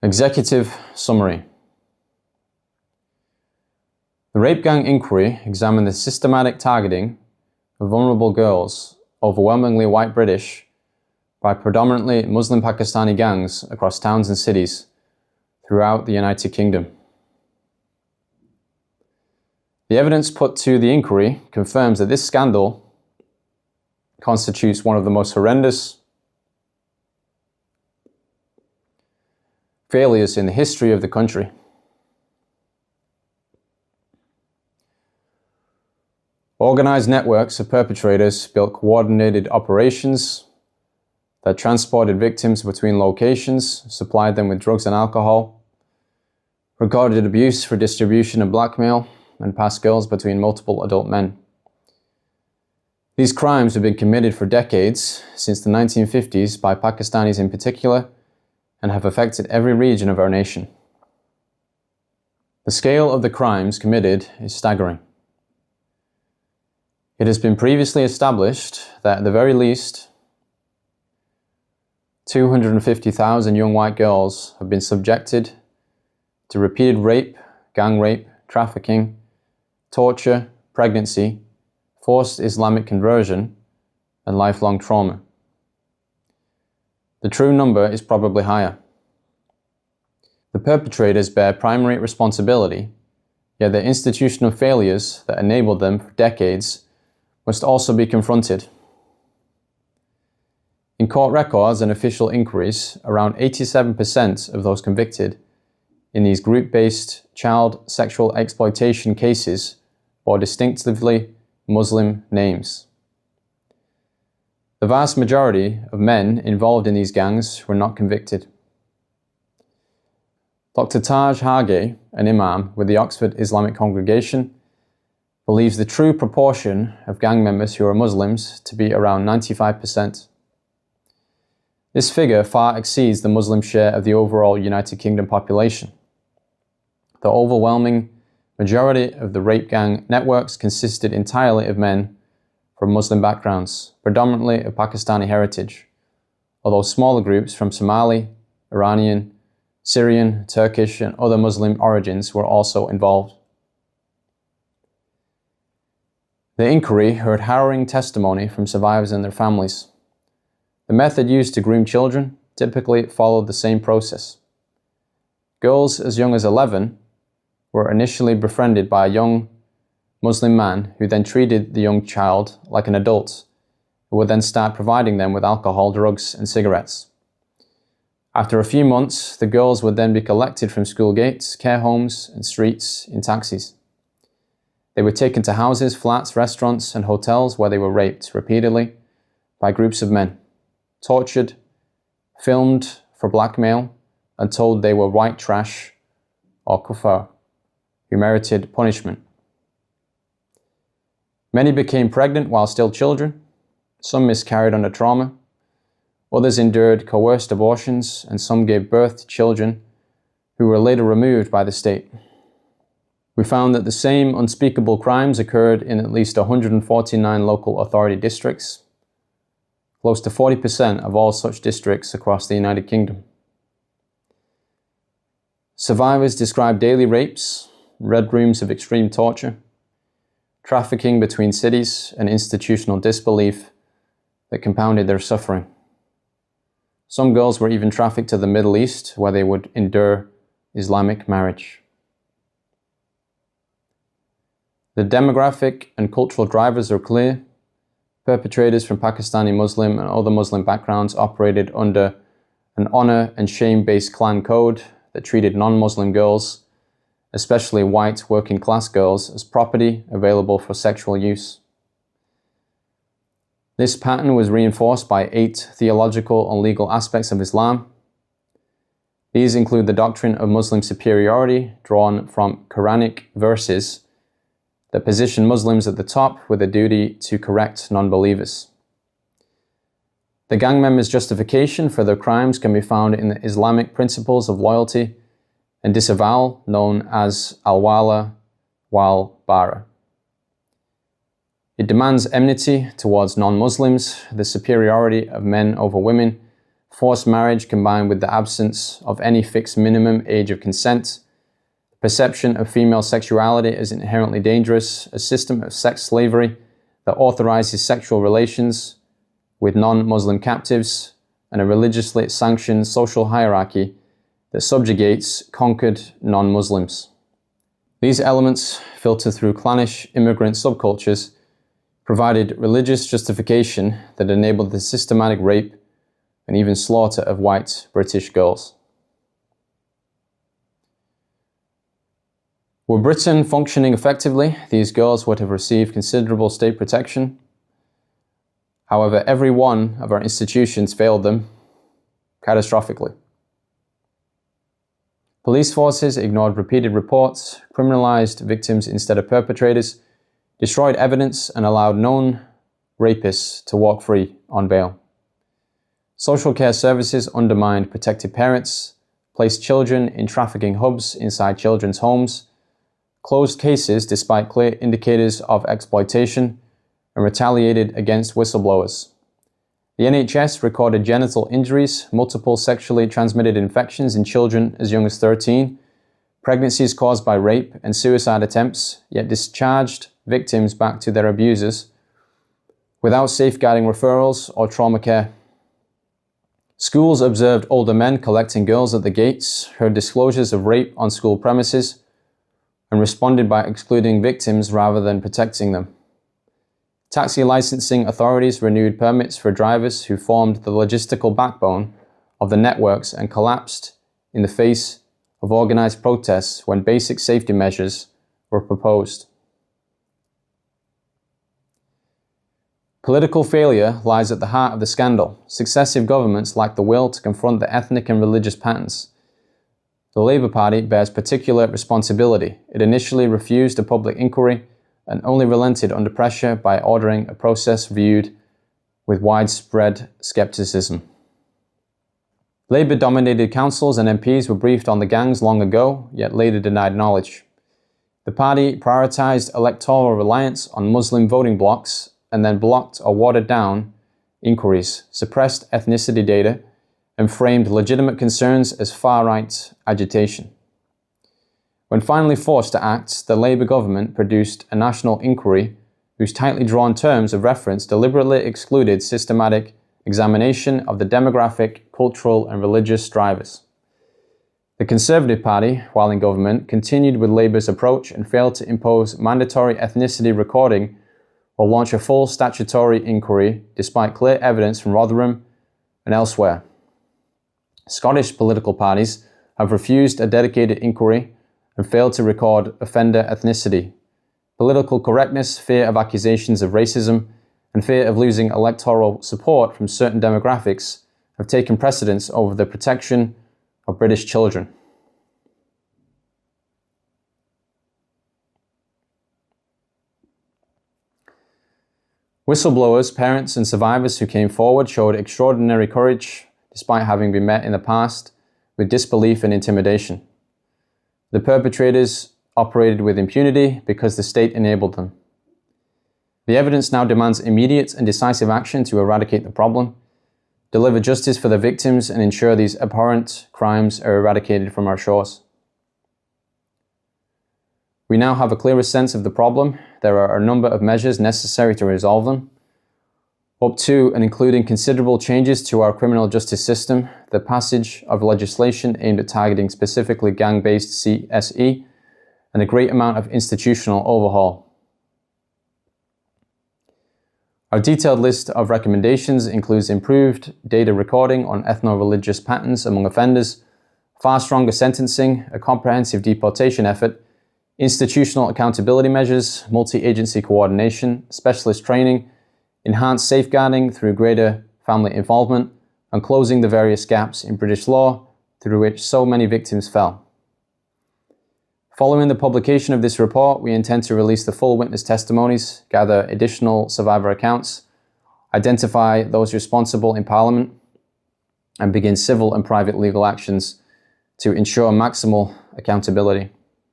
Executive Summary. The Rape Gang Inquiry examined the systematic targeting of vulnerable girls, overwhelmingly white British, by predominantly Muslim Pakistani gangs across towns and cities throughout the United Kingdom. The evidence put to the inquiry confirms that this scandal constitutes one of the most horrendous failures in the history of the country. Organized networks of perpetrators built coordinated operations that transported victims between locations, supplied them with drugs and alcohol, recorded abuse for distribution and blackmail, and passed girls between multiple adult men. These crimes have been committed for decades, since the 1950s, by Pakistanis in particular, and have affected every region of our nation. The scale of the crimes committed is staggering. It has been previously established that at the very least 250,000 young white girls have been subjected to repeated rape, gang rape, trafficking, torture, pregnancy, forced Islamic conversion, and lifelong trauma. The true number is probably higher. The perpetrators bear primary responsibility, yet the institutional failures that enabled them for decades must also be confronted. In court records and official inquiries, around 87% of those convicted in these group-based child sexual exploitation cases bore distinctively Muslim names. The vast majority of men involved in these gangs were not convicted. Dr. Taj Hage, an imam with the Oxford Islamic Congregation, believes the true proportion of gang members who are Muslims to be around 95%. This figure far exceeds the Muslim share of the overall United Kingdom population. The overwhelming majority of the rape gang networks consisted entirely of men from Muslim backgrounds, predominantly of Pakistani heritage, although smaller groups from Somali, Iranian, Syrian, Turkish, and other Muslim origins were also involved. The inquiry heard harrowing testimony from survivors and their families. The method used to groom children typically followed the same process. Girls as young as 11 were initially befriended by a young Muslim man who then treated the young child like an adult, who would then start providing them with alcohol, drugs, and cigarettes. After a few months, the girls would then be collected from school gates, care homes, and streets in taxis. They were taken to houses, flats, restaurants, and hotels where they were raped repeatedly by groups of men, tortured, filmed for blackmail, and told they were white trash or kuffar, who merited punishment. Many became pregnant while still children, some miscarried under trauma, others endured coerced abortions, and some gave birth to children who were later removed by the state. We found that the same unspeakable crimes occurred in at least 149 local authority districts, close to 40% of all such districts across the United Kingdom. Survivors described daily rapes, red rooms of extreme torture, trafficking between cities, and institutional disbelief that compounded their suffering. Some girls were even trafficked to the Middle East, where they would endure Islamic marriage. The demographic and cultural drivers are clear. Perpetrators from Pakistani Muslim and other Muslim backgrounds operated under an honor and shame-based clan code that treated non-Muslim girls, especially white working-class girls, as property available for sexual use. This pattern was reinforced by 8 theological and legal aspects of Islam. These include the doctrine of Muslim superiority, drawn from Quranic verses that position Muslims at the top with a duty to correct non-believers. The gang members' justification for their crimes can be found in the Islamic principles of loyalty and disavowal known as al-wala wal-bara. It demands enmity towards non-Muslims, the superiority of men over women, forced marriage combined with the absence of any fixed minimum age of consent, the perception of female sexuality as inherently dangerous, a system of sex slavery that authorizes sexual relations with non-Muslim captives, and a religiously sanctioned social hierarchy that subjugates conquered non-Muslims. These elements, filtered through clannish immigrant subcultures, provided religious justification that enabled the systematic rape and even slaughter of white British girls. Were Britain functioning effectively, these girls would have received considerable state protection. However, every one of our institutions failed them catastrophically. Police forces ignored repeated reports, criminalized victims instead of perpetrators, destroyed evidence, and allowed known rapists to walk free on bail. Social care services undermined protected parents, placed children in trafficking hubs inside children's homes, closed cases despite clear indicators of exploitation, and retaliated against whistleblowers. The NHS recorded genital injuries, multiple sexually transmitted infections in children as young as 13, pregnancies caused by rape and suicide attempts, yet discharged victims back to their abusers without safeguarding referrals or trauma care. Schools observed older men collecting girls at the gates, heard disclosures of rape on school premises, and responded by excluding victims rather than protecting them. Taxi licensing authorities renewed permits for drivers who formed the logistical backbone of the networks and collapsed in the face of organized protests when basic safety measures were proposed. Political failure lies at the heart of the scandal. Successive governments lacked the will to confront the ethnic and religious patterns. The Labour Party bears particular responsibility. It initially refused a public inquiry and only relented under pressure by ordering a process viewed with widespread scepticism. Labour-dominated councils and MPs were briefed on the gangs long ago, yet later denied knowledge. The party prioritised electoral reliance on Muslim voting blocs and then blocked or watered down inquiries, suppressed ethnicity data, and framed legitimate concerns as far-right agitation. When finally forced to act, the Labour government produced a national inquiry whose tightly drawn terms of reference deliberately excluded systematic examination of the demographic, cultural, and religious drivers. The Conservative Party, while in government, continued with Labour's approach and failed to impose mandatory ethnicity recording or launch a full statutory inquiry despite clear evidence from Rotherham and elsewhere. Scottish political parties have refused a dedicated inquiry and failed to record offender ethnicity. Political correctness, fear of accusations of racism, and fear of losing electoral support from certain demographics have taken precedence over the protection of British children. Whistleblowers, parents, and survivors who came forward showed extraordinary courage despite having been met in the past with disbelief and intimidation. The perpetrators operated with impunity because the state enabled them. The evidence now demands immediate and decisive action to eradicate the problem, deliver justice for the victims, and ensure these abhorrent crimes are eradicated from our shores. We now have a clearer sense of the problem. There are a number of measures necessary to resolve them, up to and including considerable changes to our criminal justice system, the passage of legislation aimed at targeting specifically gang-based CSE, and a great amount of institutional overhaul. Our detailed list of recommendations includes improved data recording on ethno-religious patterns among offenders, far stronger sentencing, a comprehensive deportation effort, institutional accountability measures, multi-agency coordination, specialist training, enhanced safeguarding through greater family involvement, and closing the various gaps in British law through which so many victims fell. Following the publication of this report, we intend to release the full witness testimonies, gather additional survivor accounts, identify those responsible in Parliament, and begin civil and private legal actions to ensure maximal accountability.